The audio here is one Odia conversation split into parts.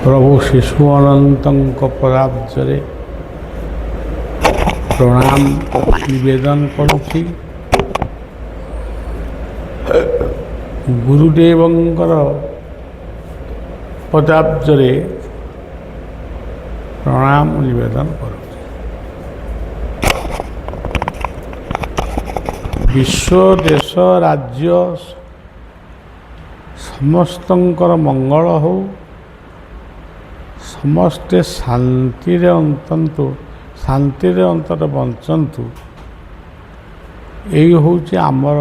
प्रभु शिशु अनंत पदाब्जरे प्रणाम निवेदन करुछि। गुरुदेवंकर पदाब्जरे प्रणाम निवेदन करुछि। विश्व देश राज्य समस्तंकर मंगल हो, समस्ते शांति अंतर बंचंतु। यही हूँ आमर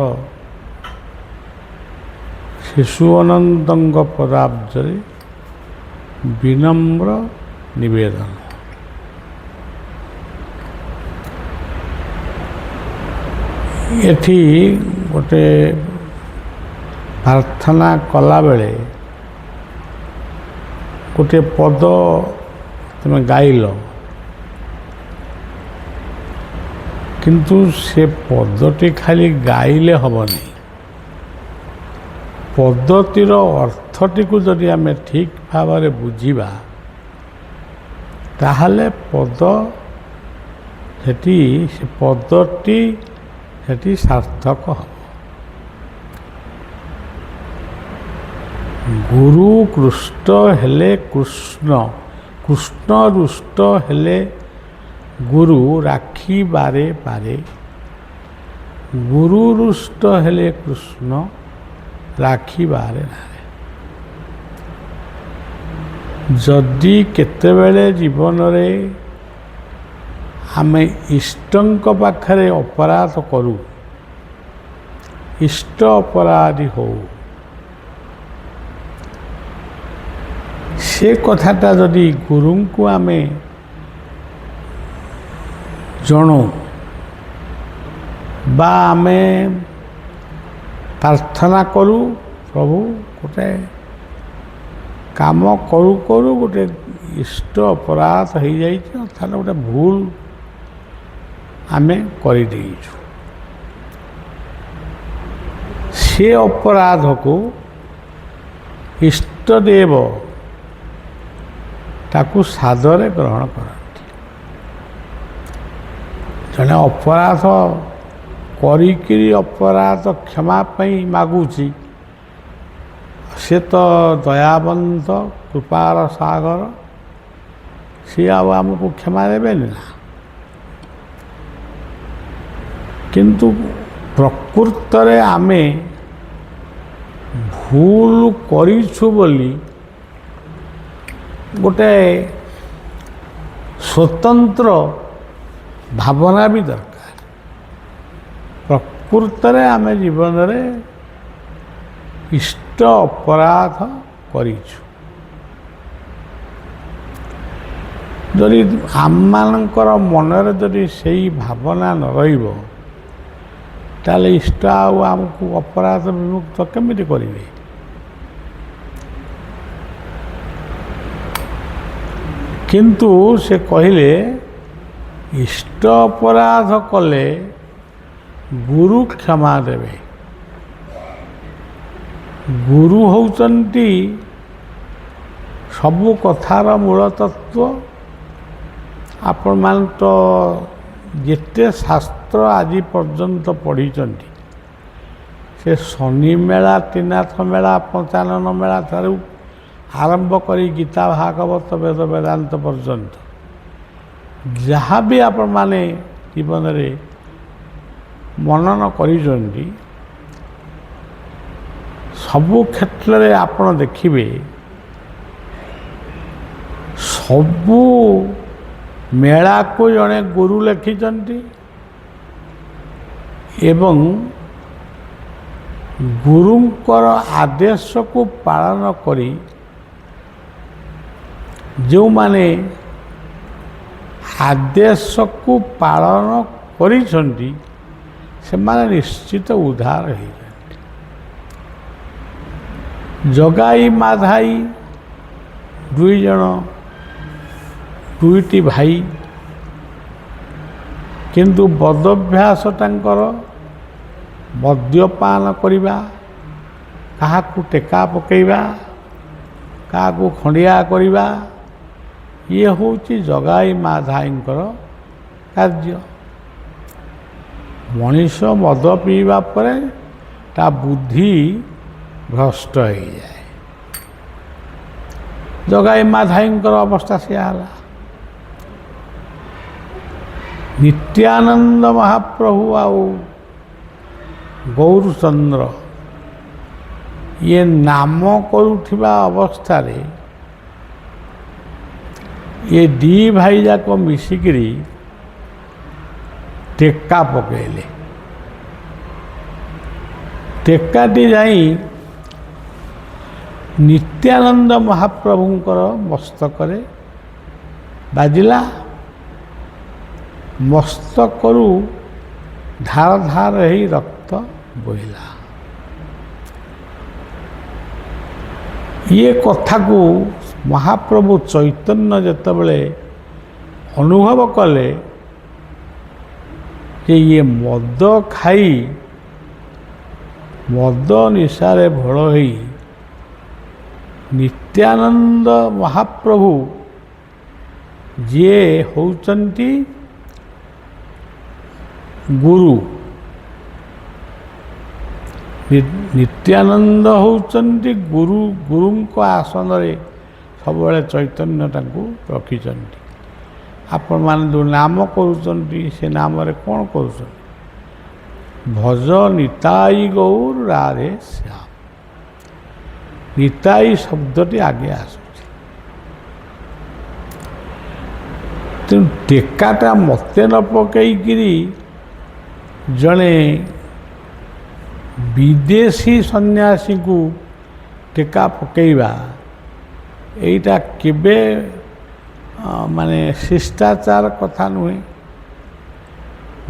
शिशु अनंत पदाब्जरे विनम्र निवेदन। एठी गोटे प्रार्थना कला बेले गोटे पद तुम गाइल, किंतु से पदटी खाली गाइले हबनी। पदटीर अर्थटी को जदि आमे ठीक भाव में बुझिबा ताहले पद से पदटी सेठी सार्थक हो। गुरु कृष्ण हेले कृष्ण, कृष्ण रुष्ट हेले गुरु राखी बारे बारे। गुरु रुष्ट हेले कृष्ण राखी बारे बारे। जदि केतेबेले जीवन रे आमे इष्टंक पाखरे अपराध करू, इष्ट अपराधी हो, से कथाटा जदि गुरु को आमे जणु बा आमे प्रार्थना करू, प्रभु गोटे काम करू करू गोटे इष्ट अपराध हो जाए, अर्थात गोटे भूल आमे कर देइछु। से अपराध को इष्टदेव ताकू सादरे ग्रहण करती। जने अपराध करी अपराध क्षमा पाई मागुची, से तो दयाबंत कृपार सागर, सी आमको क्षमा देवे ना। किंतु प्रकृत रे आमे भूल करिछु बोली गोटे स्वतंत्र भावना भी दरकार। प्रकृत रे आमे जीवन रे इष्ट अपराध करिछु। जदि आममानकर मनरे जदि सेई भावना न रहिबो ताले इष्ट आमको अपराध विमुक्त केमिति करिवे। किंतु से कहिले इष्ट अपराध कले गुरु क्षमा देवे। गुरु होउचंती सबु कथार मूल तत्व। आपण मान तो जेते शास्त्र आज पर्यंत पढ़ी, से शनि मेला, त्रिनाथ मेला, पंचानन मेला ठारू आरंभ करी गीता भागवत वेद वेदांत पर्यंत जहाँ भी आपण माने जीवन रे मनन करिसंती, सबु क्षेत्र रे आपण देखिबे सबु मेला को जड़े गुरु लिखिचंती एवं गुरुंकर आदेश को पालन करी जो माने आदेश को पालन करिसंती से माने निश्चित उद्धार हो। जगाई माधाई दुई जन दुईटी भाई, किंतु बदभ्यास तांकर मद्यपान करिबा, काहाकू टेका पकेइबा, କାହାକୁ ଖଣ୍ଡିଆ କରିବା, ଇଏ ହେଉଛି ଜଗାଇ ମା ଧାଇଙ୍କର କାର୍ଯ୍ୟ। ମଣିଷ ମଦ ପିଇବା ପରେ ତା ବୁଦ୍ଧି ଭ୍ରଷ୍ଟ ହେଇଯାଏ। ଜଗାଇ ମା ଧାଇଙ୍କର ଅବସ୍ଥା ସେୟା ହେଲା। ନିତ୍ୟାନନ୍ଦ ମହାପ୍ରଭୁ ଆଉ ଗୌରଚନ୍ଦ୍ର ଇଏ ନାମ କରୁଥିବା ଅବସ୍ଥାରେ ଏ ଦି ଭାଇ ଯାକ ମିଶିକିରି ଟେକା ପକେଇଲେ। ଟେକାଟି ଯାଇ ନିତ୍ୟାନନ୍ଦ ମହାପ୍ରଭୁଙ୍କର ମସ୍ତକରେ ବାଜିଲା। ମସ୍ତକରୁ ଧାର ଧାର ହେଇ ରକ୍ତ ବୋହିଲା। ଇଏ କଥାକୁ ମହାପ୍ରଭୁ ଚୈତନ୍ୟ ଯେତେବେଳେ ଅନୁଭବ କଲେ ଯେ ଇଏ ମଦ ଖାଇ ମଦ ନିଶାରେ ଭୋଳ ହୋଇ ନିତ୍ୟାନନ୍ଦ ମହାପ୍ରଭୁ ଯିଏ ହେଉଛନ୍ତି ଗୁରୁ, ନିତ୍ୟାନନ୍ଦ ହେଉଛନ୍ତି ଗୁରୁ। ଗୁରୁଙ୍କ ଆସନରେ ସବୁବେଳେ ଚୈତନ୍ୟ ତାଙ୍କୁ ରଖିଛନ୍ତି। ଆପଣମାନେ ଯେଉଁ ନାମ କରୁଛନ୍ତି ସେ ନାମରେ କ'ଣ କରୁଛନ୍ତି? ଭଜ ନିତାଇ ଗୌର ରାଧେ ଶ୍ୟାମ। ନିତାଇ ଶବ୍ଦଟି ଆଗେ ଆସୁଛି। ତେଣୁ ଟେକାଟା ମୋତେ ନ ପକେଇକିରି ଜଣେ ବିଦେଶୀ ସନ୍ନ୍ୟାସୀଙ୍କୁ ଟେକା ପକେଇବା, ଏଇଟା କେବେ ମାନେ ଶିଷ୍ଟାଚାର କଥା ନୁହେଁ।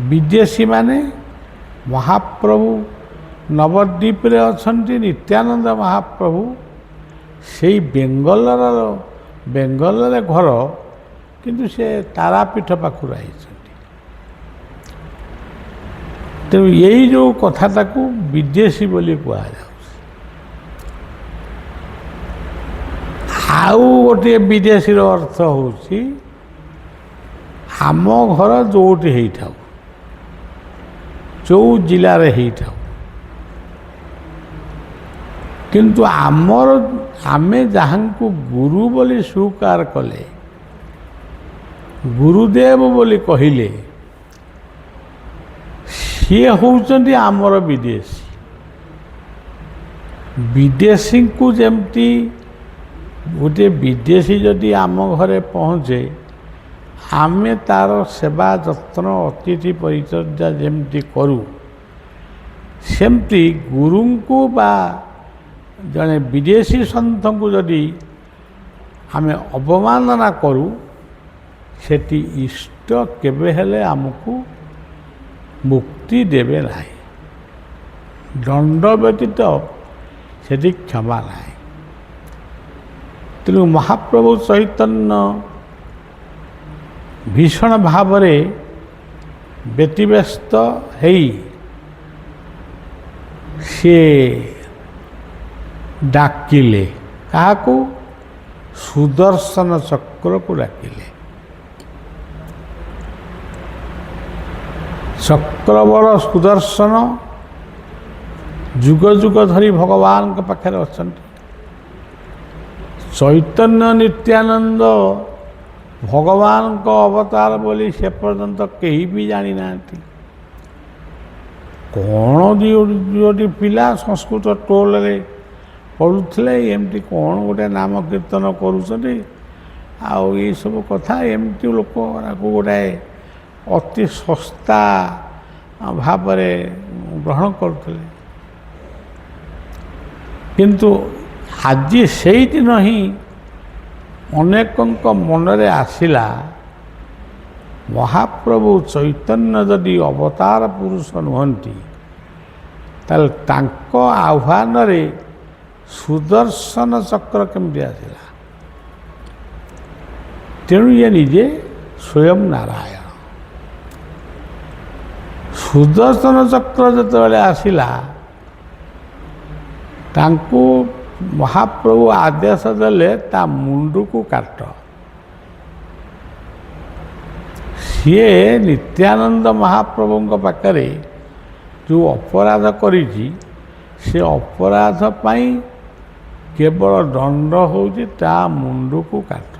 ବିଦେଶୀମାନେ ମହାପ୍ରଭୁ ନବଦ୍ୱୀପରେ ଅଛନ୍ତି, ନିତ୍ୟାନନ୍ଦ ମହାପ୍ରଭୁ ସେଇ ବେଙ୍ଗଲରେ ଘର, କିନ୍ତୁ ସେ ତାରାପୀଠ ପାଖରୁ ଆଇଛନ୍ତି। ତେଣୁ ଏଇ ଯେଉଁ କଥାଟାକୁ ବିଦେଶୀ ବୋଲି କୁହାଯାଉଛି। ଆଉ ଗୋଟିଏ ବିଦେଶୀର ଅର୍ଥ ହେଉଛି ଆମ ଘର ଯେଉଁଠି ହେଇଥାଉ, ଯେଉଁ ଜିଲ୍ଲାରେ ହେଇଥାଉ, କିନ୍ତୁ ଆମେ ଯାହାଙ୍କୁ ଗୁରୁ ବୋଲି ସ୍ୱୀକାର କଲେ, ଗୁରୁଦେବ ବୋଲି କହିଲେ, ସିଏ ହେଉଛନ୍ତି ଆମର ବିଦେଶୀ। ବିଦେଶୀଙ୍କୁ ଯେମିତି ଗୋଟିଏ ବିଦେଶୀ ଯଦି ଆମ ଘରେ ପହଞ୍ଚେ, ଆମେ ତା'ର ସେବା ଯତ୍ନ ଅତିଥି ପରିଚର୍ୟା ଯେମିତି କରୁ, ସେମିତି ଗୁରୁଙ୍କୁ ବା ଜଣେ ବିଦେଶୀ ସନ୍ଥଙ୍କୁ ଯଦି ଆମେ ଅବମାନନା କରୁ, ସେଠି ଇଷ୍ଟ କେବେ ହେଲେ ଆମକୁ ମୁକ୍ତି ଦେବେ ନାହିଁ। ଦଣ୍ଡ ବ୍ୟତୀତ ସେଠି କ୍ଷମା ନାହିଁ। ତେଣୁ ମହାପ୍ରଭୁ ଚୈତନ୍ୟ ଭୀଷଣ ଭାବରେ ବ୍ୟତିବ୍ୟସ୍ତ ହେଇ ସିଏ ଡାକିଲେ। କାହାକୁ? ସୁଦର୍ଶନ ଚକ୍ରକୁ ଡାକିଲେ। ଚକ୍ରବର ସୁଦର୍ଶନ ଯୁଗ ଯୁଗ ଧରି ଭଗବାନଙ୍କ ପାଖରେ ଅଛନ୍ତି। ଚୈତନ୍ୟ ନିତ୍ୟାନନ୍ଦ ଭଗବାନଙ୍କ ଅବତାର ବୋଲି ସେ ପର୍ଯ୍ୟନ୍ତ କେହି ବି ଜାଣିନାହାନ୍ତି। କ'ଣ ଦୁଇଟି ପିଲା ସଂସ୍କୃତ ଟୋଲରେ ପଢ଼ୁଥିଲେ, ଏମିତି କ'ଣ ଗୋଟେ ନାମ କୀର୍ତ୍ତନ କରୁଛନ୍ତି, ଆଉ ଏଇସବୁ କଥା ଏମିତି ଲୋକ ତାକୁ ଗୋଟାଏ ଅତି ଶସ୍ତା ଭାବରେ ଗ୍ରହଣ କରୁଥିଲେ। କିନ୍ତୁ ଆଜି ସେଇଦିନ ହିଁ ଅନେକଙ୍କ ମନରେ ଆସିଲା, ମହାପ୍ରଭୁ ଚୈତନ୍ୟ ଯଦି ଅବତାର ପୁରୁଷ ନୁହନ୍ତି, ତାହେଲେ ତାଙ୍କ ଆହ୍ୱାନରେ ସୁଦର୍ଶନ ଚକ୍ର କେମିତି ଆସିଲା? ତେଣୁ ଇଏ ନିଜେ ସ୍ୱୟଂ ନାରାୟଣ। ସୁଦର୍ଶନ ଚକ୍ର ଯେତେବେଳେ ଆସିଲା, ତାଙ୍କୁ ମହାପ୍ରଭୁ ଆଦେଶ ଦେଲେ ତା ମୁଣ୍ଡକୁ କାଟ। ସିଏ ନିତ୍ୟାନନ୍ଦ ମହାପ୍ରଭୁଙ୍କ ପାଖରେ ଯେଉଁ ଅପରାଧ କରିଛି, ସେ ଅପରାଧ ପାଇଁ କେବଳ ଦଣ୍ଡ ହେଉଛି ତା ମୁଣ୍ଡକୁ କାଟ।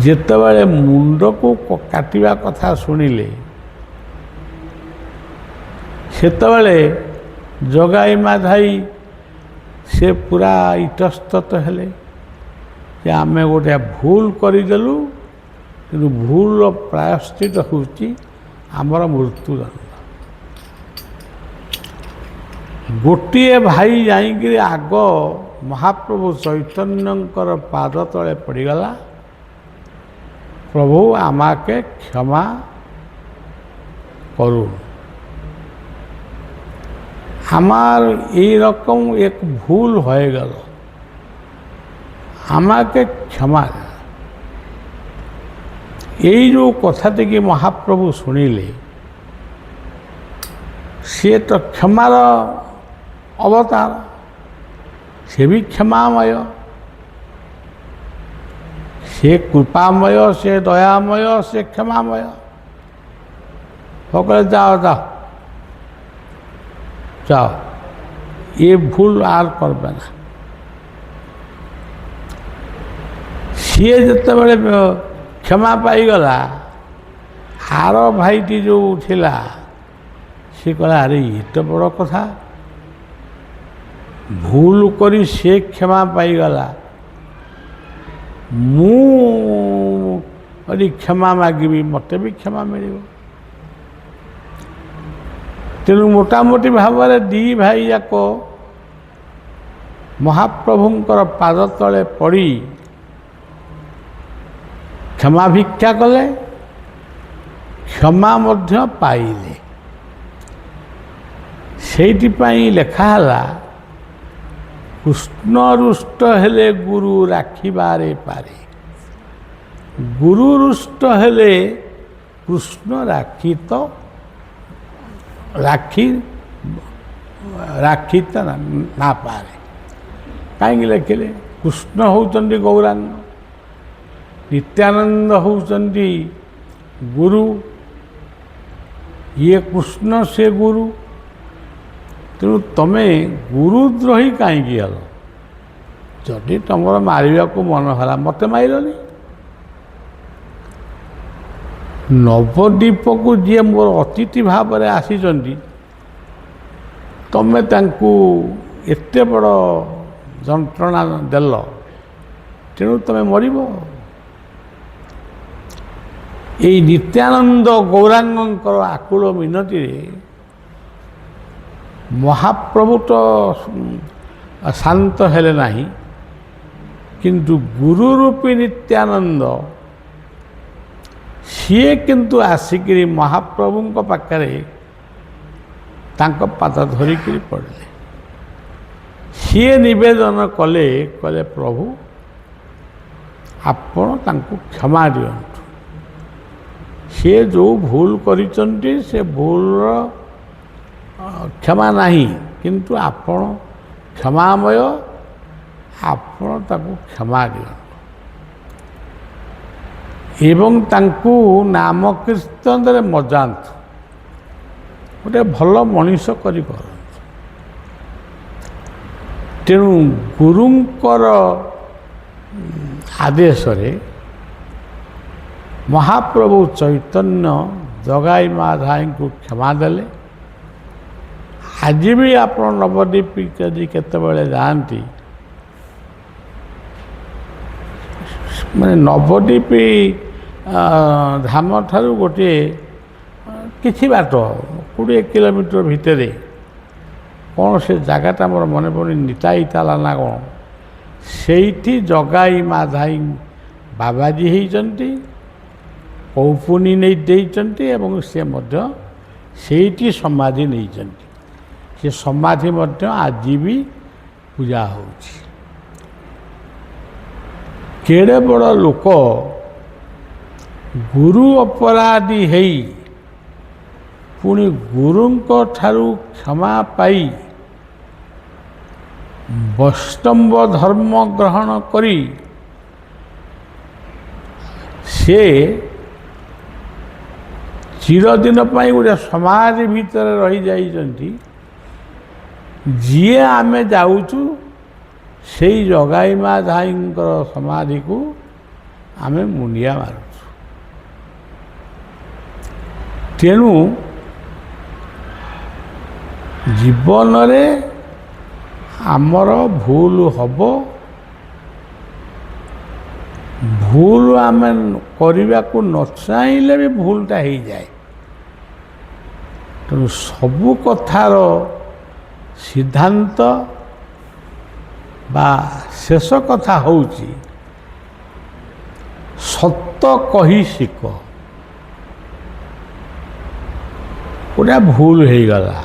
ଯେତେବେଳେ ମୁଣ୍ଡକୁ କାଟିବା କଥା ଶୁଣିଲେ, ସେତେବେଳେ ଜଗାଇ ମାଧାଇ ସେ ପୁରା ଇତସ୍ତତ ହେଲେ ଯେ ଆମେ ଗୋଟେ ଭୁଲ କରିଦେଲୁ, କିନ୍ତୁ ଭୁଲର ପ୍ରାୟଶ୍ଚିତ ହେଉଛି ଆମର ମୃତ୍ୟୁଦଣ୍ଡ। ଗୋଟିଏ ଭାଇ ଯାଇକିରି ଆଗ ମହାପ୍ରଭୁ ଚୈତନ୍ୟଙ୍କର ପାଦ ତଳେ ପଡ଼ିଗଲା, প্রভু আমাকে ক্ষমা করুন, আমার এই রকম এক ভুল হয়ে গেল, আমাকে ক্ষমা। এই যে কথাটিকে মহাপ্রভু শুনিলে, সে তো ক্ষমার অবতার, সে भी ক্ষমাময়, সে কৃপাময়, সে দয়াময়, সে ক্ষমাময়। সকলে যাও যাও যাও, এ ভুল আর করবে না। ସିଏ ଯେତେବେଳେ କ୍ଷମା ପାଇଗଲା, ଆର ଭାଇଟି ଯେଉଁ ଥିଲା ସେ କହିଲା, ଆରେ ଏତେ ବଡ଼ କଥା, ଭୁଲ କରି ସେ କ୍ଷମା ପାଇଗଲା, ମୁଁ ଯଦି କ୍ଷମା ମାଗିବି ମୋତେ ବି କ୍ଷମା ମିଳିବ। ତେଣୁ ମୋଟାମୋଟି ଭାବରେ ଦୁଇ ଭାଇ ଯାକ ମହାପ୍ରଭୁଙ୍କର ପାଦ ତଳେ ପଡ଼ି କ୍ଷମା ଭିକ୍ଷା କଲେ, କ୍ଷମା ମଧ୍ୟ ପାଇଲେ। ସେଇଥିପାଇଁ ଲେଖା ହେଲା, କୃଷ୍ଣ ରୁଷ୍ଟ ହେଲେ ଗୁରୁ ରାଖିବାରେ ପାରେ, ଗୁରୁ ରୁଷ୍ଟ ହେଲେ କୃଷ୍ଣ ରାଖିତ ନା ପାରେ। କାହିଁକି ଲେଖିଲେ? କୃଷ୍ଣ ହେଉଛନ୍ତି ଗୌରାଙ୍ଗ, ନିତ୍ୟାନନ୍ଦ ହେଉଛନ୍ତି ଗୁରୁ, ଇଏ କୃଷ୍ଣ ସେ ଗୁରୁ। ତେଣୁ ତମେ ଗୁରୁଦ୍ରୋହୀ କାହିଁକି ହେଲ? ଯଦି ତମର ମାରିବାକୁ ମନ ହେଲା, ମୋତେ ମାରିଲନି। ନବଦ୍ୱୀପକୁ ଯିଏ ମୋର ଅତିଥି ଭାବରେ ଆସିଛନ୍ତି, ତମେ ତାଙ୍କୁ ଏତେ ବଡ଼ ଯନ୍ତ୍ରଣା ଦେଲ, ତେଣୁ ତମେ ମରିବ। এই ନିତ୍ୟାନନ୍ଦ ଗୌରାଙ୍ଗଙ୍କର ଆକୁଳ ମିନତିରେ ମହାପ୍ରଭୁ ତ ଶାନ୍ତ ହେଲେ ନାହିଁ, କିନ୍ତୁ ଗୁରୁ ରୂପୀ ନିତ୍ୟାନନ୍ଦ ସିଏ କିନ୍ତୁ ଆସିକିରି ମହାପ୍ରଭୁଙ୍କ ପାଖରେ ତାଙ୍କ ପାଦ ଧରିକିରି ପଡ଼ିଲେ। ସିଏ ନିବେଦନ କଲେ, କହିଲେ ପ୍ରଭୁ ଆପଣ ତାଙ୍କୁ କ୍ଷମା ଦିଅନ୍ତୁ, ସେ ଯେଉଁ ଭୁଲ କରିଛନ୍ତି ସେ ଭୁଲର କ୍ଷମା ନାହିଁ, କିନ୍ତୁ ଆପଣ କ୍ଷମାମୟ, ଆପଣ ତାଙ୍କୁ କ୍ଷମା ଦିଅନ୍ତୁ ଏବଂ ତାଙ୍କୁ ନାମ କୀର୍ତ୍ତନରେ ମଜାନ୍ତୁ, ଗୋଟେ ଭଲ ମଣିଷ କରି କରନ୍ତୁ। ତେଣୁ ଗୁରୁଙ୍କର ଆଦେଶରେ ମହାପ୍ରଭୁ ଚୈତନ୍ୟ ଜଗାଇ ମାଧାଇଙ୍କୁ କ୍ଷମା ଦେଲେ। ଆଜି ବି ଆପଣ ନବଦ୍ୱୀପ ଯଦି କେତେବେଳେ ଯାଆନ୍ତି, ମାନେ ନବଦ୍ୱୀପ ଧାମଠାରୁ ଗୋଟିଏ କିଛି ବାଟ 20 କିଲୋମିଟର ଭିତରେ କ'ଣ ସେ ଜାଗାଟା ମୋର ମନେ ପଡ଼ୁନି, ନିତାଇ ତାଲା ନା କ'ଣ, ସେଇଠି ଜଗାଇ ମାଧାଇ ବାବାଜୀ ହେଇଛନ୍ତି, ପୌପୁନି ନେଇ ଦେଇଛନ୍ତି ଏବଂ ସେ ମଧ୍ୟ ସେଇଠି ସମାଧି ନେଇଛନ୍ତି। ସେ ସମାଧି ମଧ୍ୟ ଆଜି ବି ପୂଜା ହେଉଛି। କେଡ଼େ ବଡ଼ ଲୋକ, ଗୁରୁ ଅପରାଧୀ ହେଇ ପୁଣି ଗୁରୁଙ୍କ ଠାରୁ କ୍ଷମା ପାଇ ବୈଷ୍ଣବ ଧର୍ମ ଗ୍ରହଣ କରି ସେ ଚିରଦିନ ପାଇଁ ଗୋଟେ ସମାଜ ଭିତରେ ରହିଯାଇଛନ୍ତି। ଯିଏ ଆମେ ଯାଉଛୁ ସେଇ ଜଗାଇ ମା ଧାଇଙ୍କର ସମାଧିକୁ ଆମେ ମୁଣ୍ଡିଆ ମାରୁଛୁ। ତେଣୁ ଜୀବନରେ ଆମର ଭୁଲ ହେବ, ଭୁଲ ଆମେ କରିବାକୁ ନ ଚାହିଁଲେ ବି ଭୁଲଟା ହେଇଯାଏ। ତେଣୁ ସବୁ କଥାର ସିଦ୍ଧାନ୍ତ ବା ଶେଷ କଥା ହେଉଛି ସତ କହି ଶିଖ। ଗୋଟା ଭୁଲ ହେଇଗଲା,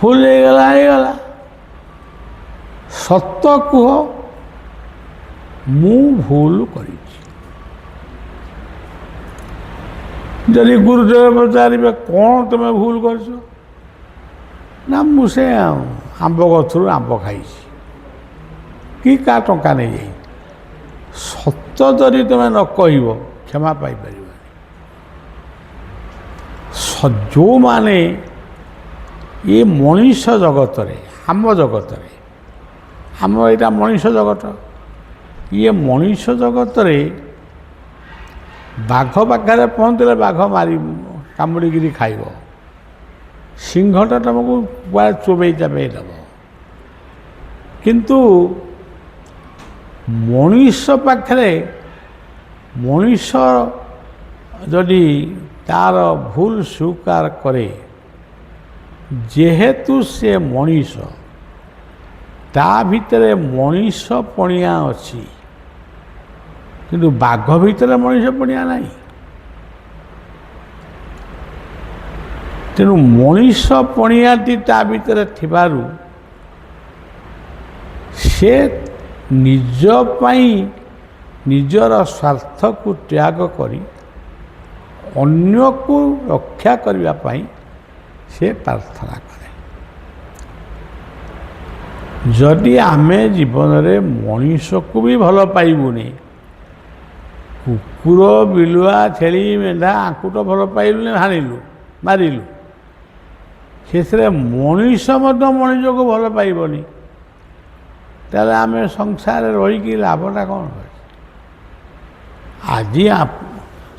ଭୁଲ ହେଇଗଲା, ସତ କୁହ ମୁଁ ଭୁଲ କରିଛି। ଯଦି ଗୁରୁଦେବ ପଚାରିବେ କ'ଣ ତୁମେ ଭୁଲ କରିଛ, ନା ମୁଁ ସେ ଆମ୍ବ ଗଛରୁ ଆମ୍ବ ଖାଇଛି କି କାହା ଟଙ୍କା ନେଇଯାଇଛି। ସତ ଯଦି ତୁମେ ନ କହିବ କ୍ଷମା ପାଇପାରିବନି। ଯେଉଁମାନେ ଏ ମଣିଷ ଜଗତରେ, ଆମ ଜଗତରେ, ଆମର ଏଇଟା ମଣିଷ ଜଗତ, ଇଏ ମଣିଷ ଜଗତରେ ବାଘ ପାଖରେ ପହଞ୍ଚିଲେ ବାଘ କାମୁଡ଼ିକିରି ଖାଇବ, ସିଂହଟା ତୁମକୁ କୁଆଡ଼େ ଚୋବେଇ ଚାବେଇ ଦେବ। କିନ୍ତୁ ମଣିଷ ପାଖରେ ମଣିଷ ଯଦି ତାର ଭୁଲ ସ୍ୱୀକାର କରେ, ଯେହେତୁ ସେ ମଣିଷ, ତା ଭିତରେ ମଣିଷ ପଣିଆ ଅଛି, କିନ୍ତୁ ବାଘ ଭିତରେ ମଣିଷ ପଣିଆ ନାହିଁ। ତେଣୁ ମଣିଷ ପଣିଆଟି ତା ଭିତରେ ଥିବାରୁ ସେ ନିଜ ପାଇଁ ନିଜର ସ୍ୱାର୍ଥକୁ ତ୍ୟାଗ କରି ଅନ୍ୟକୁ ରକ୍ଷା କରିବା ପାଇଁ ସେ ପ୍ରାର୍ଥନା କରେ। ଯଦି ଆମେ ଜୀବନରେ ମଣିଷକୁ ବି ଭଲ ପାଇବୁନି, କୁକୁର, ବିଲୁଆ, ଛେଳି, ମେଣ୍ଢା ଆଙ୍କୁ ତ ଭଲ ପାଇଲୁନି, ହାଣିଲୁ, ମାରିଲୁ, ସେଥିରେ ମଣିଷ ମଧ୍ୟ ମଣିଷକୁ ଭଲ ପାଇବନି, ତାହେଲେ ଆମେ ସଂସାରରେ ରହିକି ଲାଭଟା କ'ଣ? ଆଜି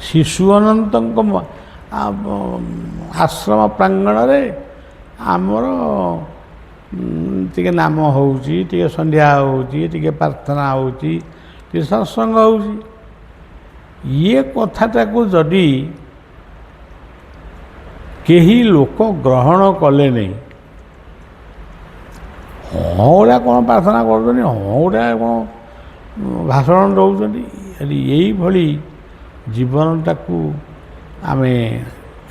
ଶିଶୁ ଅନନ୍ତଙ୍କ ଆଶ୍ରମ ପ୍ରାଙ୍ଗଣରେ ଆମର ଟିକେ ନାମ ହେଉଛି, ଟିକେ ସନ୍ଧ୍ୟା ହେଉଛି, ଟିକେ ପ୍ରାର୍ଥନା ହେଉଛି, ଟିକେ ସତ୍ସଙ୍ଗ ହେଉଛି। ଇଏ କଥାଟାକୁ ଯଦି କେହି ଲୋକ ଗ୍ରହଣ କଲେନି, ହଁ ଗୁଡ଼ା କ'ଣ ପ୍ରାର୍ଥନା କରୁଛନ୍ତି, ହଁ ଗୁଡ଼ା କ'ଣ ଭାଷଣ ଦେଉଛନ୍ତି, ଏଇଭଳି ଜୀବନଟାକୁ ଆମେ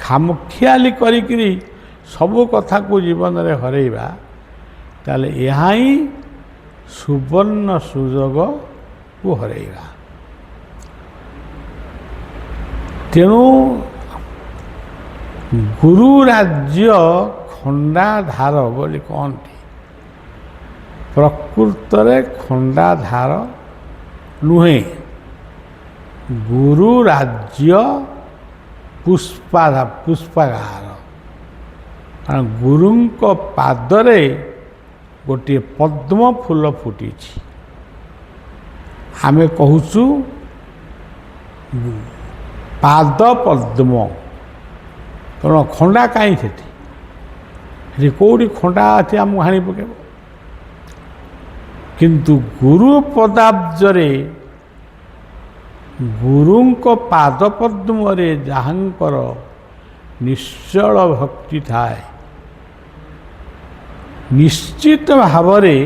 ଖାମଖିଆଲି କରିକିରି ସବୁ କଥାକୁ ଜୀବନରେ ହରେଇବା, ତାହେଲେ ଏହା ହିଁ ସୁବର୍ଣ୍ଣ ସୁଯୋଗକୁ ହରେଇବା। ତେଣୁ ଗୁରୁ ରାଜ୍ୟ ଖଣ୍ଡାଧାର ବୋଲି କହନ୍ତି। ପ୍ରକୃତରେ ଖଣ୍ଡାଧାର ନୁହେଁ, ଗୁରୁ ରାଜ୍ୟ ପୁଷ୍ପାଗାର। କାରଣ ଗୁରୁଙ୍କ ପାଦରେ ଗୋଟିଏ ପଦ୍ମ ଫୁଲ ଫୁଟିଛି। ଆମେ କହୁଛୁ ପାଦ ପଦ୍ମ, କାରଣ ଖଣ୍ଡା କାହିଁ ସେଠି କେଉଁଠି ଖଣ୍ଡା ଅଛି ଆମକୁ ହାଣି ପକାଇବ। କିନ୍ତୁ ଗୁରୁ ପଦାବ୍ଜରେ, ଗୁରୁଙ୍କ ପାଦପଦ୍ମରେ ଯାହାଙ୍କର ନିଶ୍ଚଳ ଭକ୍ତି ଥାଏ, ନିଶ୍ଚିତ ଭାବରେ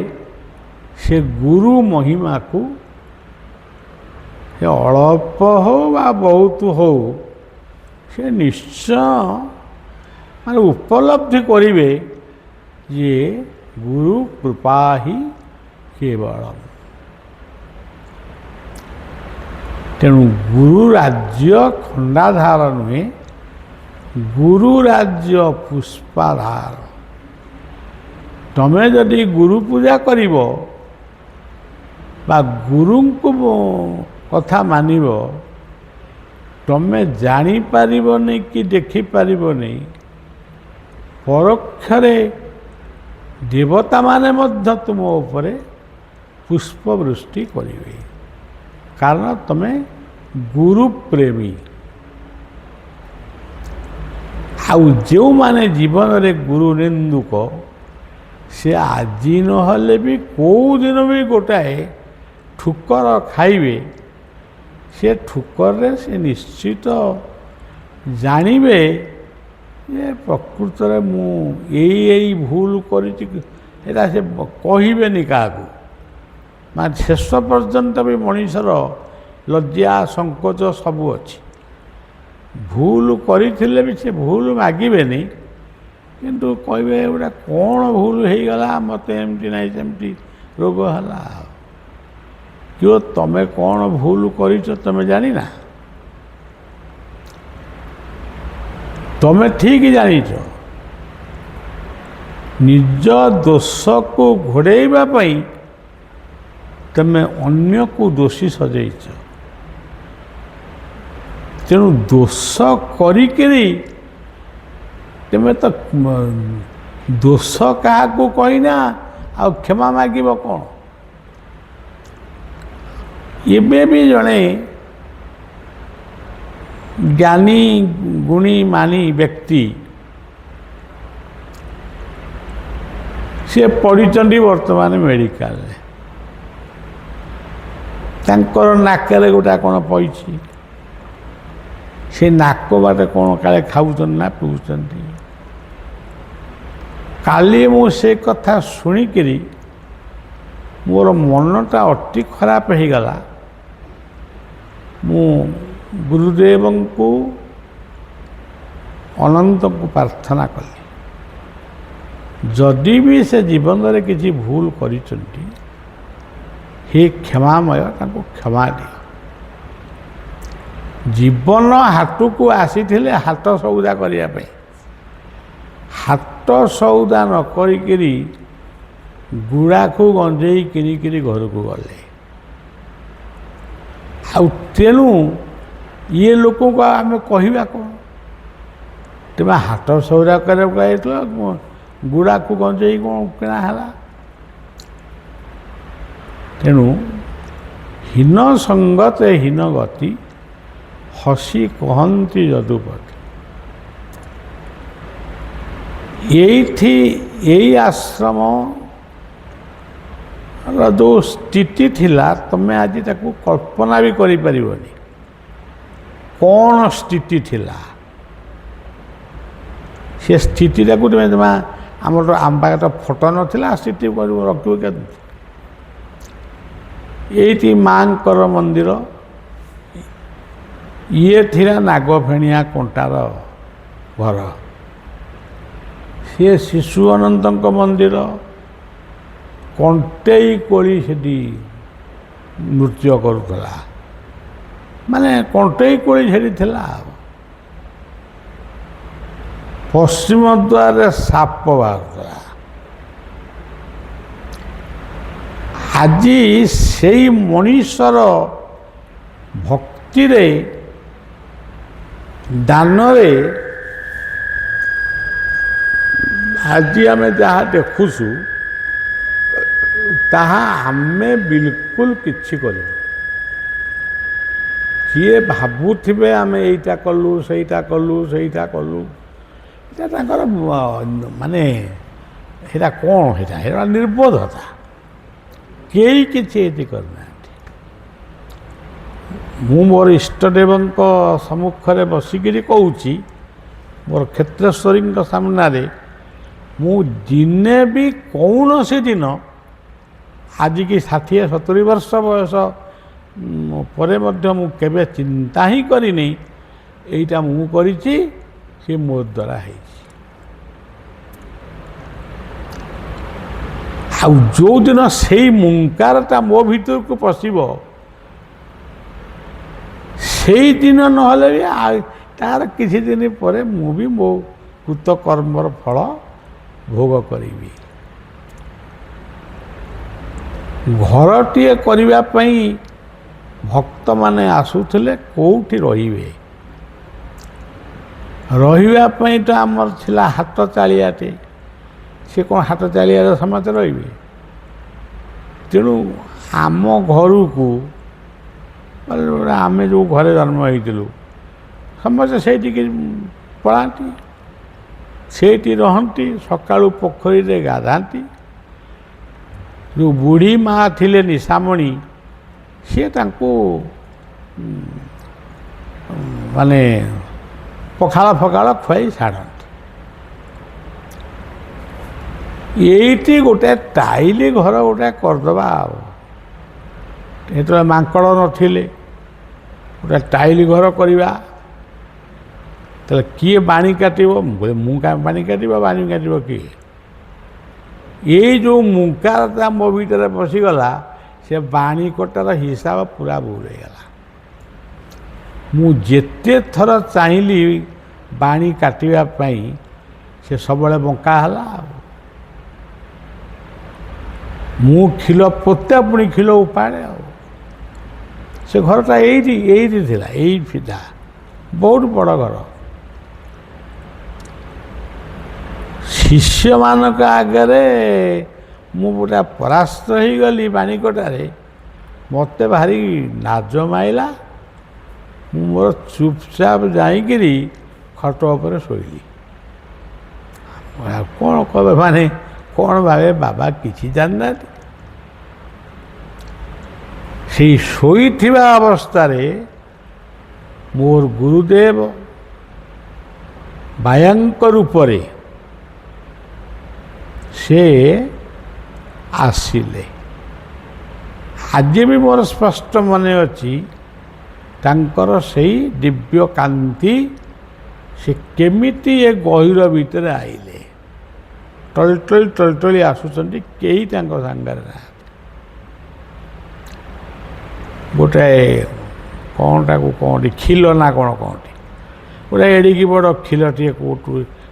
ସେ ଗୁରୁ ମହିମାକୁ ସେ ଅଳ୍ପ ହଉ ବା ବହୁତ ହଉ ସେ ନିଶ୍ଚୟ ଉପଲବ୍ଧି କରିବେ ଯେ ଗୁରୁ କୃପା ହିଁ କେବଳ। ତେଣୁ ଗୁରୁ ରାଜ୍ୟ ଖଣ୍ଡାଧାର ନୁହେଁ, ଗୁରୁ ରାଜ୍ୟ ପୁଷ୍ପାଧାର। ତମେ ଯଦି ଗୁରୁ ପୂଜା କରିବ ବା ଗୁରୁଙ୍କୁ କଥା ମାନିବ, ତମେ ଜାଣିପାରିବନି କି ଦେଖିପାରିବନି, ପରୋକ୍ଷରେ ଦେବତାମାନେ ମଧ୍ୟ ତୁମ ଉପରେ ପୁଷ୍ପବୃଷ୍ଟି କରିବେ, କାରଣ ତମେ ଗୁରୁ ପ୍ରେମୀ। ଆଉ ଯେଉଁମାନେ ଜୀବନରେ ଗୁରୁ ନିନ୍ଦୁକ, ସେ ଆଜି ନହେଲେ ବି କେଉଁ ଦିନ ବି ଗୋଟାଏ ଠୁକର ଖାଇବେ। ସେ ଠୁକରରେ ସେ ନିଶ୍ଚିତ ଜାଣିବେ ଯେ ପ୍ରକୃତରେ ମୁଁ ଏଇ ଭୁଲ କରିଛି, ଏଇଟା ସେ କହିବେନି କାହାକୁ। ମାନେ ଶେଷ ପର୍ଯ୍ୟନ୍ତ ବି ମଣିଷର ଲଜ୍ଜା ସଂକୋଚ ସବୁ ଅଛି। ଭୁଲ କରିଥିଲେ ବି ସେ ଭୁଲ ମାଗିବେନି, କିନ୍ତୁ କହିବେ ଏଗୁଡ଼ା କ'ଣ ଭୁଲ ହେଇଗଲା, ମୋତେ ଏମିତି ନାହିଁ ସେମିତି ରୋଗ ହେଲା। କିଓ ତମେ କ'ଣ ଭୁଲ କରିଛ ତମେ ଜାଣିନା? ତମେ ଠିକ୍ ଜାଣିଛ। ନିଜ ଦୋଷକୁ ଘୋଡ଼େଇବା ପାଇଁ ତମେ ଅନ୍ୟକୁ ଦୋଷୀ ସଜେଇଛ। ତେଣୁ ଦୋଷ କରିକିରି ତମେ ତ ଦୋଷ କାହାକୁ କହିନା ଆଉ କ୍ଷମା ମାଗିବ କ'ଣ? ଏବେ ବି ଜଣେ ଜ୍ଞାନୀ ଗୁଣୀ ମାନି ବ୍ୟକ୍ତି, ସେ ପଡ଼ିଛନ୍ତି ବର୍ତ୍ତମାନ ମେଡ଼ିକାଲରେ। ତାଙ୍କର ନାକରେ ଗୋଟା କ'ଣ ପଇଛି, ସେ ନାକ ବାଟେ କ'ଣ କାଳେ ଖାଉଛନ୍ତି ନା ପିଉଛନ୍ତି। କାଲି ମୁଁ ସେ କଥା ଶୁଣିକିରି ମୋର ମନଟା ଅତି ଖରାପ ହେଇଗଲା। ମୁଁ ଗୁରୁଦେବଙ୍କୁ ଅନନ୍ତଙ୍କୁ ପ୍ରାର୍ଥନା କଲି, ଯଦି ବି ସେ ଜୀବନରେ କିଛି ଭୁଲ କରିଛନ୍ତି, ହେ କ୍ଷମାମୟ, ତାଙ୍କୁ କ୍ଷମା ଦିଅ। ଜୀବନ ହାଟକୁ ଆସିଥିଲେ ହାଟ ସଉଦା କରିବା ପାଇଁ, ହାଟ ସଉଦା ନ କରିକିରି ଗୁଡ଼ାକୁ ଗଞ୍ଜେଇ କିଣିକିରି ଘରକୁ ଗଲେ। ଆଉ ତେଣୁ ଇଏ ଲୋକଙ୍କୁ ଆମେ କହିବା କ'ଣ? ତେବେ ହାଟ ସଉଦା କରିବାକୁ ଯାଇଥିଲ, ଗୁଡ଼ାକୁ ଗଞ୍ଜେଇ କ'ଣ କିଣା ହେଲା? ତେଣୁ ହୀନ ସଙ୍ଗତେ ହୀନ ଗତି, ହସି କହନ୍ତି ଯଦୁପତି। ଏଇ ଆଶ୍ରମର ଯେଉଁ ସ୍ଥିତି ଥିଲା, ତୁମେ ଆଜି ତାକୁ କଳ୍ପନା ବି କରିପାରିବନି କ'ଣ ସ୍ଥିତି ଥିଲା। ସେ ସ୍ଥିତିଟାକୁ ତୁମେ ଆମର ଆମ ପାଖରେ ତ ଫଟୋ ନଥିଲା, ସ୍ଥିତି କରିବ ରଖିବ କେମିତି? ଏଇଠି ମାଙ୍କର ମନ୍ଦିର, ଇଏ ଥିଲା ନାଗଫେଣିଆ କଣ୍ଟାର ଘର, ସିଏ ଶିଶୁ ଅନନ୍ତଙ୍କ ମନ୍ଦିର, କଣ୍ଟେଇ କୋଳି ସେଠି ନୃତ୍ୟ କରୁଥିଲା, ମାନେ କଣ୍ଟେଇ କୋଳି ସେଠି ଥିଲା। ପଶ୍ଚିମ ଦ୍ୱାରରେ ସାପ ବାହାରୁଥିଲା। ଆଜି ସେଇ ମଣିଷର ଭକ୍ତିରେ, ଦାନରେ ଆଜି ଆମେ ଯାହା ଦେଖୁଛୁ, ତାହା ଆମେ ବିଲକୁଲ କିଛି କରିବୁ। ଯିଏ ଭାବୁଥିବେ ଆମେ ଏଇଟା କଲୁ ସେଇଟା କଲୁ, এটা ତାଙ୍କର ମାନେ ସେଇଟା କ'ଣ, ସେଇଟା ନିର୍ବୋଧତା। କେହି କିଛି ଏଠି କରିନାହାନ୍ତି। ମୁଁ ମୋର ଇଷ୍ଟଦେବଙ୍କ ସମ୍ମୁଖରେ ବସିକିରି କହୁଛି, ମୋର କ୍ଷେତ୍ରେଶ୍ୱରୀଙ୍କ ସାମ୍ନାରେ, ମୁଁ ଦିନେ ବି କୌଣସି ଦିନ, ଆଜିକି 60-70 ବର୍ଷ ବୟସ ପରେ ମଧ୍ୟ ମୁଁ କେବେ ଚିନ୍ତା ହିଁ କରିନି ଏଇଟା ମୁଁ କରିଛି, ସେ ମୋ ଦ୍ୱାରା ହେଇଛି। ଆଉ ଯେଉଁଦିନ ସେଇ ମୁଙ୍କାରଟା ମୋ ଭିତରକୁ ପଶିବ, ସେଇଦିନ ନହେଲେ ବି ତାର କିଛି ଦିନ ପରେ ମୁଁ ବି ମୋ କୃତକର୍ମର ଫଳ ଭୋଗ କରିବି। ଘରଟିଏ କରିବା ପାଇଁ ଭକ୍ତମାନେ ଆସୁଥିଲେ, କେଉଁଠି ରହିବେ? ରହିବା ପାଇଁ ତ ଆମର ଥିଲା ହାଟ ଚାଳିଆଟେ, ସେ କ'ଣ ହାଟ ଚାଳିଆରେ ସମସ୍ତେ ରହିବେ? ତେଣୁ ଆମ ଘରକୁ ଆମେ ଯେଉଁ ଘରେ ଜନ୍ମ ହେଇଥିଲୁ ସମସ୍ତେ ସେଇଠିକି ପଳାନ୍ତି, ସେଇଠି ରହନ୍ତି, ସକାଳୁ ପୋଖରୀରେ ଗାଧାନ୍ତି। ଯେଉଁ ବୁଢ଼ୀ ମା ଥିଲେ ନିଶାମଣି, ସିଏ ତାଙ୍କୁ ମାନେ ପଖାଳ ଫଖାଳ ଖୁଆଇ ଛାଡ଼ନ୍ତି। ଏଇଠି ଗୋଟେ ଟାଇଲି ଘର ଗୋଟେ କରିଦେବା ଆଉ। ଯେତେବେଳେ ମାଙ୍କଡ଼ ନଥିଲେ ଗୋଟେ ଟାଇଲି ଘର କରିବା। ତାହେଲେ କିଏ ବାଣି କାଟିବ? ମୁଁ କହିଲି ମୁଁ କାହିଁ ବାଣି କାଟିବ? ବାଣି କାଟିବ କିଏ? ଏଇ ଯେଉଁ ମୁଙ୍କାଟା ମୋ ଭିତରେ ପଶିଗଲା, ସେ ବାଣି କଟାର ହିସାବ ପୁରା ଭୁଲ ହେଇଗଲା। ମୁଁ ଯେତେ ଥର ଚାହିଁଲି ବାଣି କାଟିବା ପାଇଁ, ସେ ସବୁବେଳେ ବଙ୍କା ହେଲା। ଆଉ ମୁଁ ଖିଲ ପୋତେ ପୁଣି ଖିଲ ଉପାଡ଼େ। ଆଉ ସେ ଘରଟା ଏଇଠି ଥିଲା, ଏଇ ଫିଟା ବହୁତ ବଡ଼ ଘର। ଶିଷ୍ୟମାନଙ୍କ ଆଗରେ ମୁଁ ପୁରା ପରାସ୍ତ ହେଇଗଲି ବାଣିକଟାରେ। ମୋତେ ଭାରି ଲାଜ ମାଇଲା। ମୁଁ ମୋର ଚୁପଚାପ ଯାଇକିରି ଖଟ ଉପରେ ଶୋଇଲି। ଆଉ କ'ଣ କହିବେ ମାନେ, କ'ଣ ଭାବେ ବାବା କିଛି ଜାଣିନାହାନ୍ତି। ସେଇ ଶୋଇଥିବା ଅବସ୍ଥାରେ ମୋର ଗୁରୁଦେବ ବାୟାଙ୍କ ରୂପରେ ସେ ଆସିଲେ। ଆଜି ବି ମୋର ସ୍ପଷ୍ଟ ମନେ ଅଛି ତାଙ୍କର ସେଇ ଦିବ୍ୟ କାନ୍ତି। ସେ କେମିତି ଏ ଗହୀର ଭିତରେ ଆଇଲେ, ଟଳି ଆସୁଛନ୍ତି, କେହି ତାଙ୍କ ସାଙ୍ଗରେ ନାହାନ୍ତି। ଗୋଟାଏ କ'ଣ ତାକୁ କହନ୍ତି, ଖିଲ ନା କ'ଣ କହନ୍ତି, ଗୋଟେ ଏଡ଼ିକି ବଡ଼ ଖିଲଟିଏ କେଉଁଠୁ,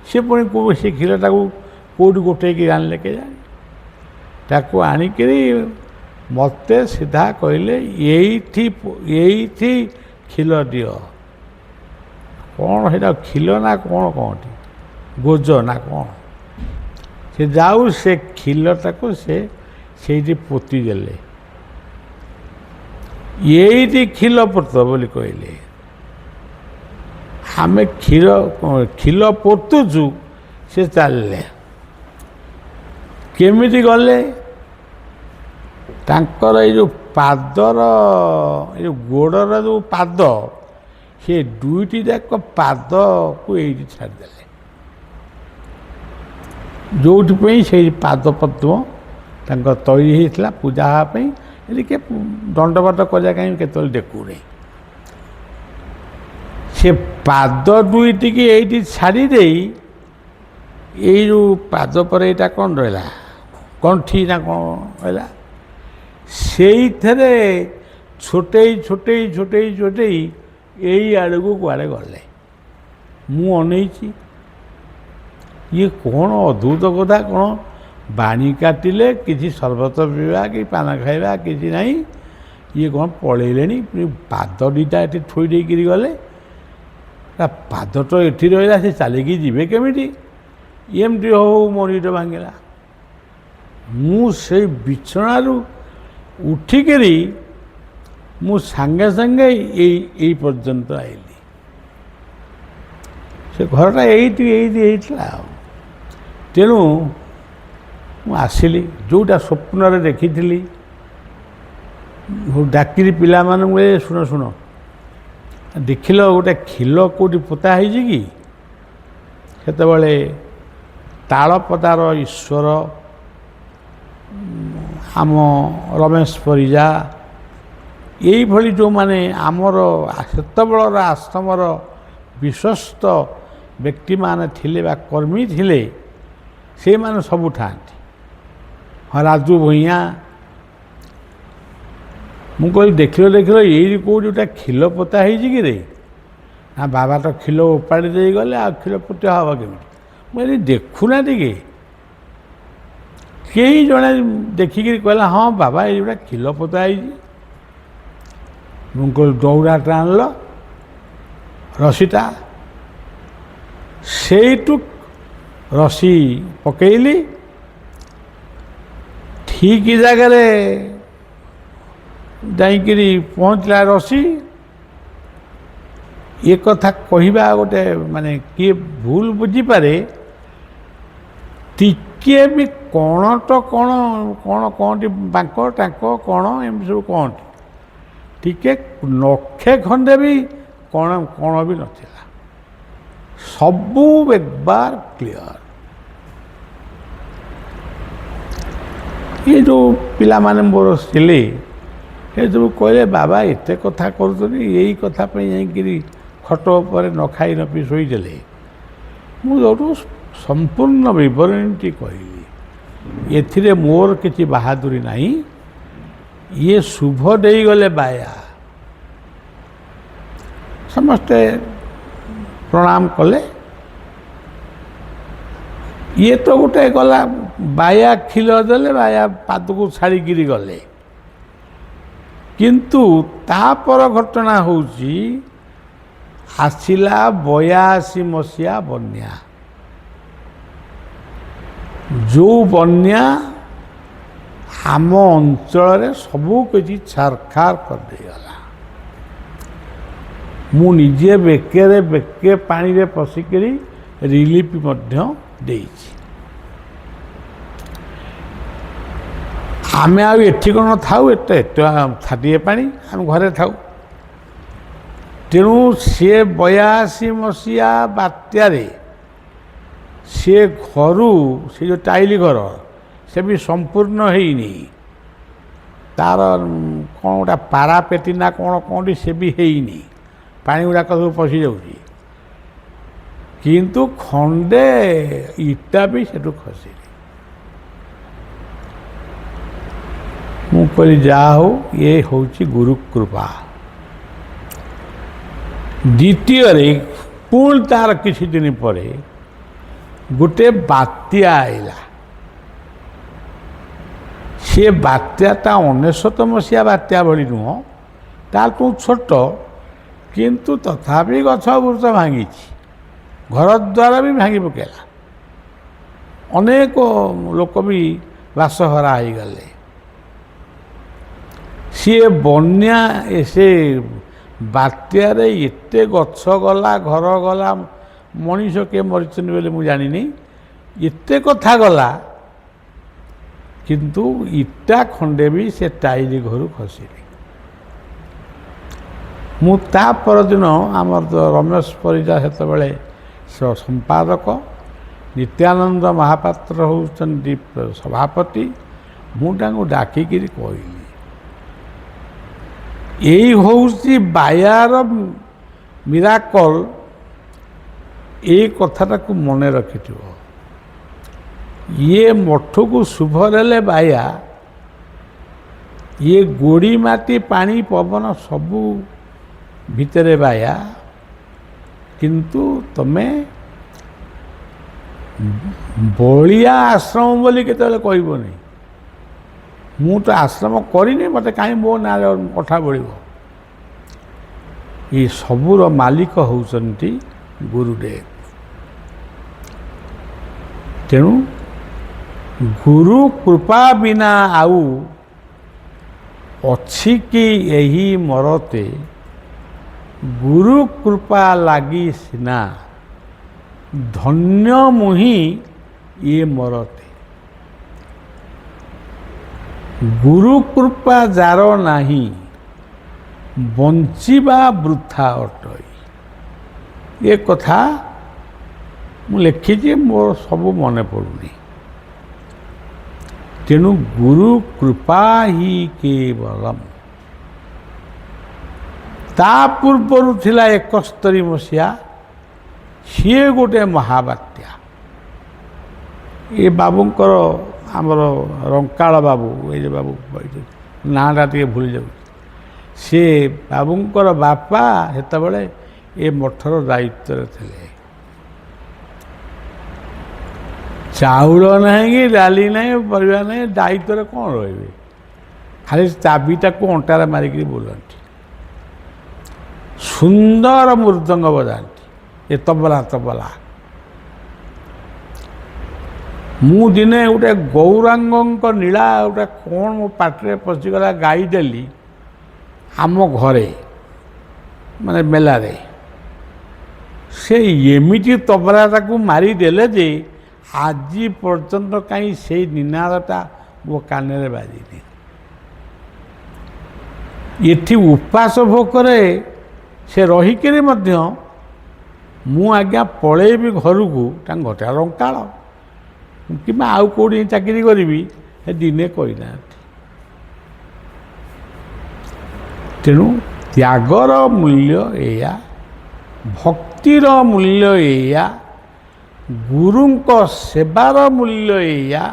ସେ ପୁଣି ସେ ଖିଲଟାକୁ କେଉଁଠୁ ଗୋଟେଇକି ଆଣିଲେ କେଜାଣି। ତାକୁ ଆଣିକିରି ମୋତେ ସିଧା କହିଲେ, ଏଇଠି ଖିଲ ଦିଅ। କ'ଣ ସେଇଟା ଖିଲ ନା କ'ଣ କହନ୍ତି, ଗୋଜ ନା କ'ଣ? ସେ ଯାଉ ସେ ଖିଲଟାକୁ ସେ ସେଇଠି ପୋତି ଦେଲେ। ଏଇଠି ଖିଲ ପୋତ ବୋଲି କହିଲେ। ଆମେ ଖିଲ ପୋତୁଛୁ, ସେ ଚାଲିଲେ। କେମିତି ଗଲେ? ତାଙ୍କର ଏଇ ଯେଉଁ ପାଦର, ଏଇ ଯେଉଁ ଗୋଡ଼ର ଯେଉଁ ପାଦ, ସେ ଦୁଇଟି ଯାକ ପାଦକୁ ଏଇଠି ଛାଡ଼ିଦେଲେ। ଯେଉଁଥିପାଇଁ ସେଇ ପାଦ ପଦ୍ମ ତାଙ୍କ ତୈରି ହେଇଥିଲା ପୂଜା ହେବା ପାଇଁ। ଏଠି କିଏ ଦଣ୍ଡପାତ କରିବା କାହିଁକି କେତେବେଳେ ଦେଖୁନି। ସେ ପାଦ ଦୁଇଟିକି ଏଇଠି ଛାଡ଼ି ଦେଇ, ଏଇ ଯେଉଁ ପାଦ ପରେ ଏଇଟା କ'ଣ ରହିଲା, ଗଣ୍ଠି ନା କ'ଣ ରହିଲା, ସେଇଥିରେ ଛୋଟେଇ ଏଇ ଆଡ଼କୁ କୁଆଡ଼େ ଗଲେ। ମୁଁ ଅନେଇଛି, ଇଏ କ'ଣ ଅଦ୍ଭୁତ କଥା। କ'ଣ ବାଣି କାଟିଲେ, କିଛି ସର୍ବତ ପିଇବା କି ପାନ ଖାଇବା କିଛି ନାହିଁ, ଇଏ କ'ଣ ପଳେଇଲେଣି। ପାଦ ଦୁଇଟା ଏଠି ଥୋଇ ଦେଇକିରି ଗଲେ। ପାଦ ତ ଏଠି ରହିଲା, ସେ ଚାଲିକି ଯିବେ କେମିତି? ଏମିତି ହଉ ମୋ ନିଦ ଭାଙ୍ଗିଲା। ମୁଁ ସେଇ ବିଛଣାରୁ ଉଠିକିରି ମୁଁ ସାଙ୍ଗେ ସାଙ୍ଗେ ଏଇ ପର୍ଯ୍ୟନ୍ତ ଆଇଲି। ସେ ଘରଟା ଏଇଠି ହେଇଥିଲା। ଆଉ ତେଣୁ ମୁଁ ଆସିଲି, ଯେଉଁଟା ସ୍ୱପ୍ନରେ ଦେଖିଥିଲି। ମୁଁ ଡାକିଲି ପିଲାମାନଙ୍କୁ, ଶୁଣ, ଦେଖିଲ ଗୋଟେ ଖିଲ କେଉଁଠି ପୋତା ହେଇଛି କି? ସେତେବେଳେ ତାଳପଦାର ଈଶ୍ୱର, ଆମ ରମେଶ ପରିଜା, ଏଇଭଳି ଯେଉଁମାନେ ଆମର ସେତେବେଳର ଆଶ୍ରମର ବିଶ୍ୱସ୍ତ ବ୍ୟକ୍ତିମାନେ ଥିଲେ ବା କର୍ମୀ ଥିଲେ, ସେଇମାନେ ସବୁ ଥାଆନ୍ତି। ହଁ, ରାଜୁ ଭୂଇଁଆ। ମୁଁ କହିଲି, ଦେଖିଲ ଏଇଠି କେଉଁଠି ଗୋଟେ ଖିଲ ପୋତା ହେଇଛି କି ରେ? ନା ବାବା ତ ଖିଲ ଉପାଡ଼ି ଦେଇଗଲେ, ଆଉ ଖିଲ ପୋତା ହେବ କେମିତି? ମୁଁ ଏଠି ଦେଖୁନା ଟିକେ। କେହି ଜଣେ ଦେଖିକିରି କହିଲା ହଁ ବାବା ଏଇ ଗୁଡ଼ା ଖିଲ ପୋତା ହେଇଛି। ମୁଁ କହିଲି ଦୌଡ଼ାଟା ଆଣିଲ ରସିଟା, ସେଇଠୁ ରସି ପକେଇଲି, ଠିକ ଜାଗାରେ ଯାଇକିରି ପହଞ୍ଚିଲା ରସି। ଏ କଥା କହିବା ଗୋଟେ ମାନେ କିଏ ଭୁଲ ବୁଝିପାରେ, ଟିକିଏ ବି କଣଟ କ'ଣ କ'ଣ କଣଟି ବାଙ୍କ ଟାଙ୍କ କ'ଣ ଏମିତି ସବୁ କଣଟି, ଟିକେ ନଖେ ଖଣ୍ଡେ ବି କ'ଣ କ'ଣ ବି ନଥିଲା, ସବୁ ଏକବାର କ୍ଲିଅର। ଏ ଯେଉଁ ପିଲାମାନେ ମୋର ଥିଲେ ସେ ସବୁ କହିଲେ ବାବା ଏତେ କଥା କରୁଛନ୍ତି, ଏଇ କଥା ପାଇଁ ଯାଇକିରି ଖଟ ଉପରେ ନ ଖାଇ ନ ପିଇ ଶୋଇଦେଲେ। ମୁଁ ଯେଉଁଠୁ ସମ୍ପୂର୍ଣ୍ଣ ବିବରଣୀଟି କହିଲି, ଏଥିରେ ମୋର କିଛି ବାହାଦୁରୀ ନାହିଁ, ଇଏ ଶୁଭ ଦେଇଗଲେ ବାୟା। ସମସ୍ତେ ପ୍ରଣାମ କଲେ। ଇଏ ତ ଗୋଟେ ଗଲା ବାୟା ଖିଲ ଦେଲେ, ବାୟା ପାଦକୁ ଛାଡ଼ିକିରି ଗଲେ। କିନ୍ତୁ ତାପର ଘଟଣା ହେଉଛି ଆସିଲା 82 ମସିହା ବନ୍ୟା। ଯେଉଁ ବନ୍ୟା ଆମ ଅଞ୍ଚଳରେ ସବୁ କିଛି ଛାରଖାର କରିଦେଇଗଲା। ମୁଁ ନିଜେ ବେକେରେ ବେକେ ପାଣିରେ ପଶିକିରି ରିଲିଫ ମଧ୍ୟ ଦେଇଛି। ଆମେ ଆଉ ଏଠି କ'ଣ ଥାଉ, ଏତେ ଛାଟିଏ ପାଣି, ଆମେ ଘରେ ଥାଉ। ତେଣୁ ସିଏ 82 ମସିହା ବାତ୍ୟାରେ ସିଏ ଘରୁ, ସେ ଯେଉଁ ଟାଇଲି ଘର ସେ ବି ସମ୍ପୂର୍ଣ୍ଣ ହେଇନି, ତାର କ'ଣ ଗୋଟେ ପାରାପେଟି ନା କ'ଣ କ'ଣଟି ସେ ବି ହେଇନି, ପାଣି ଗୁଡ଼ାକ ସବୁ ପଶି ଯାଉଛି। କିନ୍ତୁ ଖଣ୍ଡେ ଇଟା ବି ସେଠୁ ଖସିନି। ମୁଁ କହିଲି ଯାହା ହଉ, ଇଏ ହେଉଛି ଗୁରୁ କୃପା। ଦ୍ୱିତୀୟରେ ପୁଣି ତାର କିଛି ଦିନ ପରେ ଗୋଟେ ବାତ୍ୟା ଆଇଲା। ସେ ବାତ୍ୟାଟା 99 ମସିହା ବାତ୍ୟା ଭଳି ନୁହଁ, ତାଠୁ ଛୋଟ, କିନ୍ତୁ ତଥାପି ଗଛ ବୃଛ ଭାଙ୍ଗିଛି, ଘରଦ୍ୱାର ବି ଭାଙ୍ଗି ପକାଇଲା, ଅନେକ ଲୋକ ବି ବାସହରା ହେଇଗଲେ। ସିଏ ବନ୍ୟା, ସେ ବାତ୍ୟାରେ ଏତେ ଗଛ ଗଲା, ଘର ଗଲା, ମଣିଷ କିଏ ମରିଛନ୍ତି ବୋଲି ମୁଁ ଜାଣିନି, ଏତେ କଥା ଗଲା, କିନ୍ତୁ ଇଟା ଖଣ୍ଡେ ବି ସେ ଟାଇଲି ଘରୁ ଖସିନି। ମୁଁ ତା ପରଦିନ ଆମର ତ ରମେଶ ପରିଜା ସେତେବେଳେ ସମ୍ପାଦକ, ନିତ୍ୟାନନ୍ଦ ମହାପାତ୍ର ହେଉଛନ୍ତି ସଭାପତି, ମୁଁ ତାଙ୍କୁ ଡାକିକିରି କହିଲି ଏଇ ହେଉଛି ବାୟାର ମିରାକଲ, ଏଇ କଥାଟାକୁ ମନେ ରଖିଥିବ। ଇଏ ମଠକୁ ଶୁଭ ଦେଲେ ବାୟା, ଇଏ ଗୋଡ଼ି ମାଟି ପାଣି ପବନ ସବୁ ଭିତରେ ବାୟା, କିନ୍ତୁ ତମେ ବଳିଆ ଆଶ୍ରମ ବୋଲି କେତେବେଳେ କହିବନି। ମୁଁ ତ ଆଶ୍ରମ କରିନି, ମୋତେ କାହିଁ ମୋ ନାଁରେ କଥା ବଳିବ। ଏ ସବୁର ମାଲିକ ହେଉଛନ୍ତି ଗୁରୁଦେବ। ତେଣୁ ଗୁରୁ କୃପା ବିନା ଆଉ ଅଛି କି ଏହି ମରତେ, ଗୁରୁ କୃପା ଲାଗି ସିନା ଧନ୍ୟ ମୁହିଁ ଇଏ ମରତେ। ଗୁରୁ କୃପା ଯାର ନାହିଁ, ବଞ୍ଚିବା ବୃଥା ଅଟଇ। ଏ କଥା ମୁଁ ଲେଖିଛି, ମୋର ସବୁ ମନେ ପଡ଼ୁନି। ତେଣୁ ଗୁରୁ କୃପା ହିଁ କେବଳମ୍। ତା ପୂର୍ବରୁ ଥିଲା 71 ମସିହା, ସିଏ ଗୋଟେ ମହାବାତ୍ୟା। ଏ ବାବୁଙ୍କର, ଆମର ରଙ୍କାଳ ବାବୁ, ଏଇ ଯେ ବାବୁ ନାଁଟା ଟିକେ ଭୁଲି ଯାଉଛି, ସେ ବାବୁଙ୍କର ବାପା ସେତେବେଳେ ଏ ମଠର ଦାୟିତ୍ୱରେ ଥିଲେ। ଚାଉଳ ନାହିଁ କି ଡାଲି ନାହିଁ, ପରିବା ନାହିଁ, ଦାୟିତ୍ୱରେ କ'ଣ ରହିବେ? ଖାଲି ଚାବିଟାକୁ ଅଣ୍ଟାରେ ମାରିକିରି ବୁଲନ୍ତି। ସୁନ୍ଦର ମୃଦଙ୍ଗ ବଜାନ୍ତି, ଏ ତବଲା। ମୁଁ ଦିନେ ଗୋଟେ ଗୌରାଙ୍ଗଙ୍କ ନୀଳା ଗୋଟେ କ'ଣ ମୋ ପାଟିରେ ପଶିଗଲା, ଗାଇଦେଲି ଆମ ଘରେ, ମାନେ ମେଲାରେ। ସେ ଏମିତି ତବଲାଟାକୁ ମାରିଦେଲେ ଯେ ଆଜି ପର୍ଯ୍ୟନ୍ତ କାହିଁ ସେଇ ନିନାଦଟା ମୋ କାନରେ ବାଜିନି। ଏଠି ଉପାସ ଭୋକରେ ସେ ରହିକିରି ମଧ୍ୟ ମୁଁ ଆଜ୍ଞା ପଳେଇବି ଘରକୁ, ତାଙ୍କ ଘରଟା ରଙ୍କାଳ କିମ୍ବା ଆଉ କେଉଁଠି ଚାକିରି କରିବି, ସେ ଦିନେ କହିନାହାନ୍ତି। ତେଣୁ ତ୍ୟାଗର ମୂଲ୍ୟ ଏଇଆ, ଭକ୍ତିର ମୂଲ୍ୟ ଏଇଆ, ଗୁରୁଙ୍କ ସେବାର ମୂଲ୍ୟ ଏଇଆ,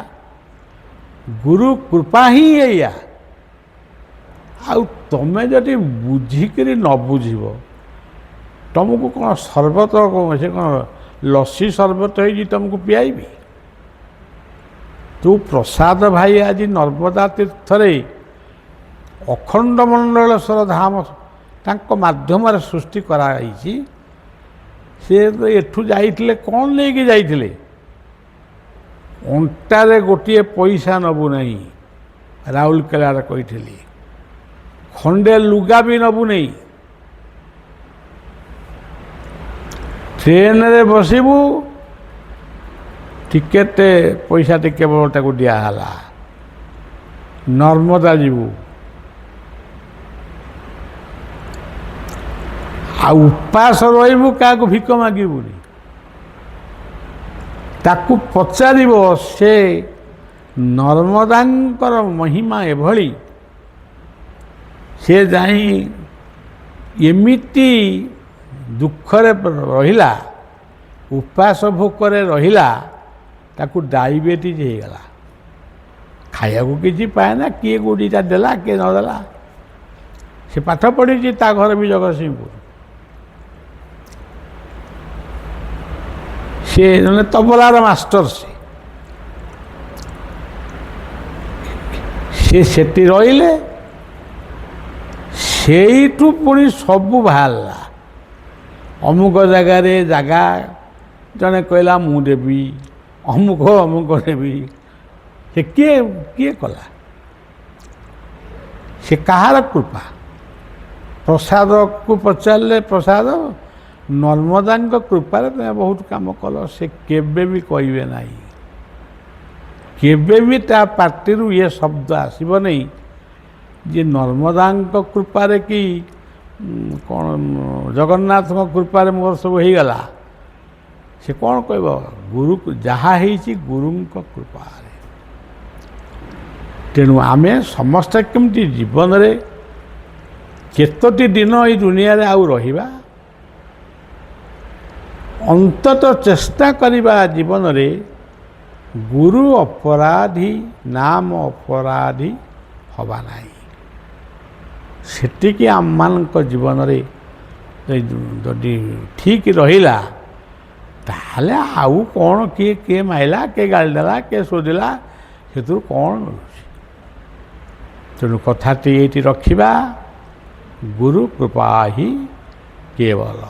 ଗୁରୁ କୃପା ହିଁ ଏଇଆ। ଆଉ ତମେ ଯଦି ବୁଝିକିରି ନ ବୁଝିବ, ତମକୁ କ'ଣ ସର୍ବତ, ସେ କ'ଣ ଲସି ସର୍ବତ ହେଇଛି ତମକୁ ପିଆଇବି? ତୁ ପ୍ରସାଦ ଭାଇ ଆଜି ନର୍ମଦା ତୀର୍ଥରେ ଅଖଣ୍ଡମଣ୍ଡଳେଶ୍ୱର ଧାମ ତାଙ୍କ ମାଧ୍ୟମରେ ସୃଷ୍ଟି କରାଯାଇଛି। ସେ ଏଠୁ ଯାଇଥିଲେ, କ'ଣ ନେଇକି ଯାଇଥିଲେ? ଅଣ୍ଟାରେ ଗୋଟିଏ ପଇସା ନେବୁ ନାହିଁ, ରାଉରକେଲାରେ କହିଥିଲି। ଖଣ୍ଡେ ଲୁଗା ବି ନେବୁ ନାହିଁ। ଟ୍ରେନରେ ବସିବୁ, ଟିକେଟ ପଇସା କେବଳ ତାକୁ ଦିଆହେଲା। ନର୍ମଦା ଯିବୁ, ଆଉ ଉପାସ ରହିବୁ, କାହାକୁ ଭିକ ମାଗିବୁନି। ତାକୁ ପଚାରିବ, ସେ ନର୍ମଦାଙ୍କର ମହିମା ଏଭଳି, ସେ ଯାଇ ଏମିତି ଦୁଃଖରେ ରହିଲା, ଉପାସ ଭୋକରେ ରହିଲା, ତାକୁ ଡାଇବେଟିସ୍ ହେଇଗଲା। ଖାଇବାକୁ କିଛି ପାଏନା, କିଏ କେଉଁଟା ଦେଲା, କିଏ ନ ଦେଲା। ସେ ପାଠ ପଢ଼ିଛି, ତା ଘର ବି ଜଗତସିଂହପୁର। ସେ ଜଣେ ତବଲାର ମାଷ୍ଟର। ସେ ସେଠି ରହିଲେ, ସେଇଠୁ ପୁଣି ସବୁ ବାହାରିଲା। ଅମୁକ ଜାଗାରେ ଜାଗା, ଜଣେ କହିଲା ମୁଁ ଦେବି, ଅମୁକ ଦେବି। ସେ କିଏ କଲା? ସେ କାହାର କୃପା? ପ୍ରସାଦକୁ ପଚାରିଲେ, ପ୍ରସାଦ ନର୍ମଦାଙ୍କ କୃପାରେ ତୁମେ ବହୁତ କାମ କଲ। ସେ କେବେ ବି କହିବେ ନାହିଁ, କେବେ ବି ତା ପାଟିରୁ ଇଏ ଶବ୍ଦ ଆସିବ ନାହିଁ ଯେ ନର୍ମଦାଙ୍କ କୃପାରେ କି କ'ଣ ଜଗନ୍ନାଥଙ୍କ କୃପାରେ ମୋର ସବୁ ହେଇଗଲା। ସେ କ'ଣ କହିବ? ଗୁରୁ ଯାହା ହେଇଛି ଗୁରୁଙ୍କ କୃପାରେ। ତେଣୁ ଆମେ ସମସ୍ତେ କେମିତି ଜୀବନରେ କେତୋଟି ଦିନ ଏଇ ଦୁନିଆରେ ଆଉ ରହିବା, ଅନ୍ତତଃ ଚେଷ୍ଟା କରିବା ଜୀବନରେ ଗୁରୁ ଅପରାଧୀ, ନାମ ଅପରାଧୀ ହେବା ନାହିଁ। ସେତିକି ଆମମାନଙ୍କ ଜୀବନରେ ଯଦି ଠିକ୍ ରହିଲା, ତାହେଲେ ଆଉ କ'ଣ କିଏ ମାଇଲା, କିଏ ଗାଳି ଦେଲା, କିଏ ଶୋଧିଲା, ସେଥିରୁ କ'ଣ ମିଳୁଛି? ତେଣୁ କଥାଟି ଏଇଠି ରଖିବା, ଗୁରୁ କୃପା ହିଁ କେବଳ।